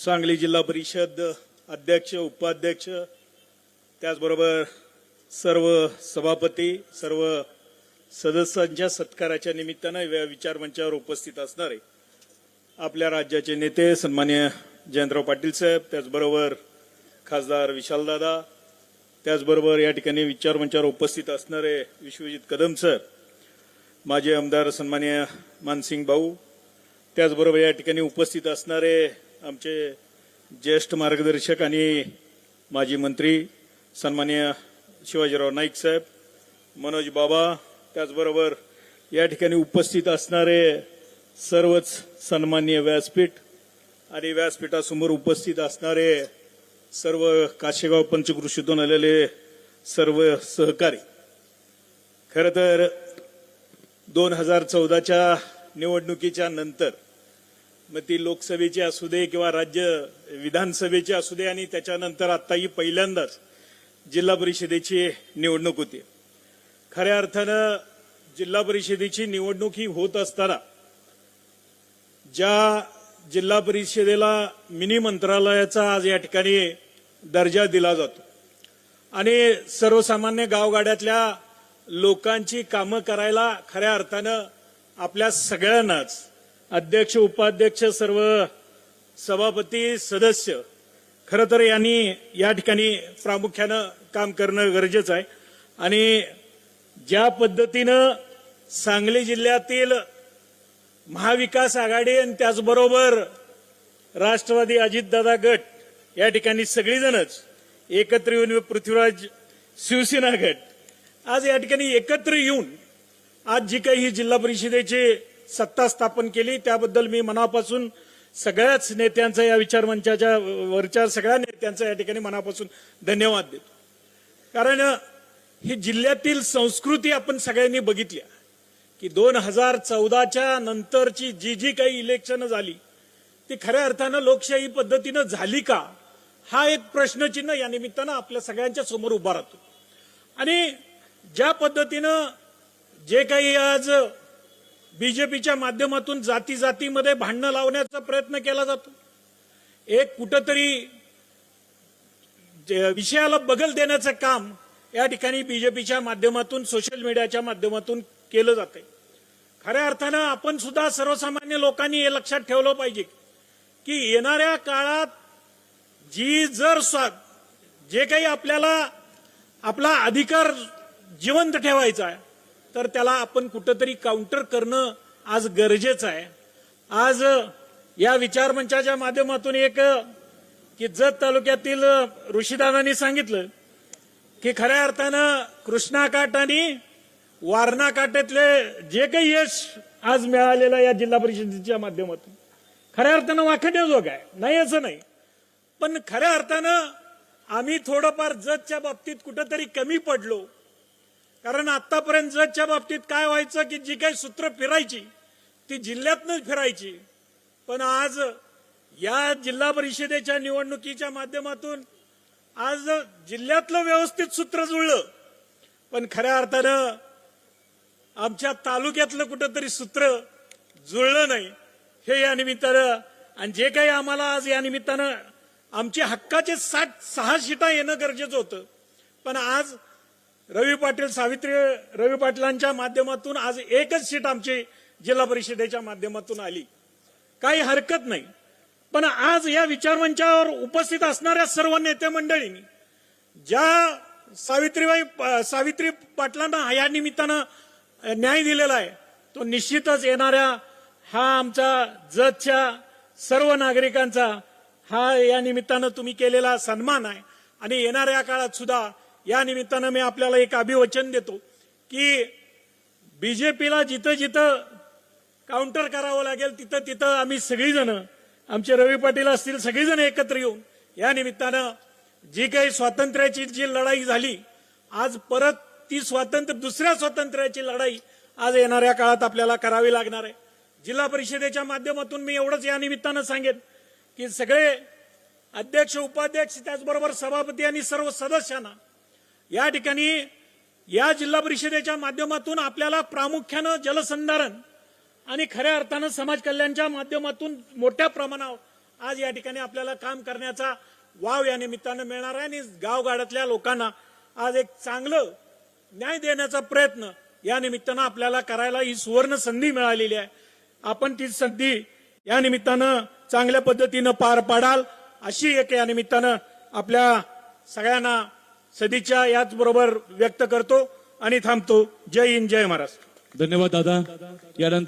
सांगली जिल्हा परिषद अध्यक्ष, उपाध्यक्ष, त्याचबरोबर सर्व सभापती, सर्व सदस्यांच्या सत्काराच्या निमित्तानं या विचारमंचावर उपस्थित असणारे आपल्या राज्याचे नेते सन्माननीय जयंतराव पाटील साहेब, त्याचबरोबर खासदार विशालदादा, त्याचबरोबर या ठिकाणी विचारमंचावर उपस्थित असणारे विश्वजित कदम सर, माजी आमदार सन्माननीय मानसिंग भाऊ, त्याचबरोबर या ठिकाणी उपस्थित असणारे आमचे ज्येष्ठ मार्गदर्शक आणि माजी मंत्री सन्माननीय शिवाजीराव नाईक साहेब, मनोज बाबा, त्याचबरोबर या ठिकाणी उपस्थित असणारे सर्वच सन्माननीय व्यासपीठ आणि व्यासपीठासमोर उपस्थित असणारे सर्व काशेगाव पंचकृषीतून आलेले सर्व सहकारी. खरं तर 2014च्या निवडणुकीच्या नंतर मग ती लोकसभेची असू दे किंवा राज्य विधानसभेची असू दे आणि त्याच्यानंतर आत्ताही पहिल्यांदाच जिल्हा परिषदेची निवडणूक होती. खऱ्या अर्थानं जिल्हा परिषदेची निवडणूक ही होत असताना ज्या जिल्हा परिषदेला मिनी मंत्रालयाचा आज या ठिकाणी दर्जा दिला जातो आणि सर्वसामान्य गावगाड्यातल्या लोकांची कामं करायला खऱ्या अर्थानं आपल्या सगळ्यांनाच अध्यक्ष, उपाध्यक्ष, सर्व सभापती, सदस्य खरं तर यांनी या ठिकाणी प्रामुख्यानं काम करणं गरजेचं आहे. आणि ज्या पद्धतीनं सांगली जिल्ह्यातील महाविकास आघाडी आणि त्याचबरोबर राष्ट्रवादी अजितदादा गट या ठिकाणी सगळीजणच एकत्र येऊन, पृथ्वीराज शिवसेना गट आज या ठिकाणी एकत्र येऊन आज जी काही ही जिल्हा परिषदेची सत्ता स्थापन केली त्याबद्दल मी मनापासून सगळ्याच नेत्यांचा, या विचारमंचाच्या वरच्या सगळ्या नेत्यांचा या ठिकाणी मनापासून धन्यवाद देतो. कारण ही जिल्ह्यातील संस्कृती आपण सगळ्यांनी बघितली की 2014च्या नंतरची जी काही इलेक्शन झाली ती खऱ्या अर्थानं लोकशाही पद्धतीनं झाली का, हा एक प्रश्नचिन्ह या निमित्तानं आपल्या सगळ्यांच्या समोर उभा राहतो. आणि ज्या पद्धतीनं जे काही आज बीजेपीच्या माध्यमातून जाती जातीमध्ये भांडणं लावण्याचा प्रयत्न केला जातो, एक कुठंतरी विषयाला बगल देण्याचं काम या ठिकाणी बीजेपीच्या माध्यमातून, सोशल मीडियाच्या माध्यमातून केलं जातंय. खऱ्या अर्थानं आपण सुद्धा सर्वसामान्य लोकांनी हे लक्षात ठेवलं पाहिजे की येणाऱ्या काळात जे काही आपल्याला आपला अधिकार जिवंत ठेवायचा आहे तर त्याला आपण कुठंतरी काउंटर करणं आज गरजेचं आहे. आज या विचारमंचाच्या माध्यमातून एक की जत तालुक्यातील ऋषीदादांनी सांगितलं की खऱ्या अर्थानं कृष्णाकाठ आणि वारणा काठ्यातले जे काही यश आज मिळालेलं या जिल्हा परिषदेच्या माध्यमातून खऱ्या अर्थानं वाखाणण्याजोग आहे, नाही असं नाही. पण खऱ्या अर्थानं आम्ही थोडंफार जतच्या बाबतीत कुठंतरी कमी पडलो. कारण आतापर्यंत जतच्या बाबतीत काय व्हायचं की जी काही सूत्र फिरायची ती जिल्ह्यातनंच फिरायची. पण आज या जिल्हा परिषदेच्या निवडणुकीच्या माध्यमातून आज जिल्ह्यातलं व्यवस्थित सूत्र जुळलं, पण खऱ्या अर्थानं आमच्या तालुक्यातलं कुठंतरी सूत्र जुळलं नाही. हे या निमित्तानं आणि जे काही आम्हाला आज या निमित्तानं आमच्या हक्काचे 6 सीटा येणं गरजेचं होतं, पण आज रवी पाटलांच्या माध्यमातून आज एकच सीट आमची जिल्हा परिषदेच्या माध्यमातून आली. काही हरकत नाही. पण आज या विचारमंचावर उपस्थित असणाऱ्या सर्व नेते मंडळींनी ज्या सावित्री पाटलांना या निमित्तानं न्याय दिलेला आहे तो निश्चितच येणाऱ्या हा आमच्या जतच्या सर्व नागरिकांचा हा या निमित्तानं तुम्ही केलेला सन्मान आहे. आणि येणाऱ्या काळात सुद्धा या निमित्तानं मी आपल्याला एक अभिवचन देतो की बीजेपीला जिथं जिथं काउंटर करावं लागेल तिथं तिथं आम्ही सगळीजण, आमचे रवी पाटील असतील, सगळीजण एकत्र येऊन या निमित्तानं जी काही स्वातंत्र्याची जी लढाई झाली आज परत ती दुसऱ्या स्वातंत्र्याची लढाई आज येणाऱ्या काळात आपल्याला करावी लागणार आहे. जिल्हा परिषदेच्या माध्यमातून मी एवढंच या निमित्तानं सांगेन की सगळे अध्यक्ष, उपाध्यक्ष, त्याचबरोबर सभापती आणि सर्व सदस्यांना या ठिकाणी या जिल्हा परिषदेच्या माध्यमातून आपल्याला प्रामुख्यानं जलसंधारण आणि खऱ्या अर्थानं समाज कल्याणच्या माध्यमातून मोठ्या प्रमाणावर आज या ठिकाणी आपल्याला काम करण्याचा वाव या निमित्तानं मिळणार आहे आणि गावगाड्यातल्या लोकांना आज एक चांगलं न्याय देण्याचा प्रयत्न या निमित्तानं आपल्याला करायला ही सुवर्ण संधी मिळालेली आहे. आपण ती संधी या निमित्तानं चांगल्या पद्धतीनं पार पाडाल अशी एक या निमित्तानं आपल्या सगळ्यांना सदिच्छा याचबरोबर व्यक्त करतो आणि थांबतो. जय हिंद, जय महाराष्ट्र. धन्यवाद दादा. यानंतर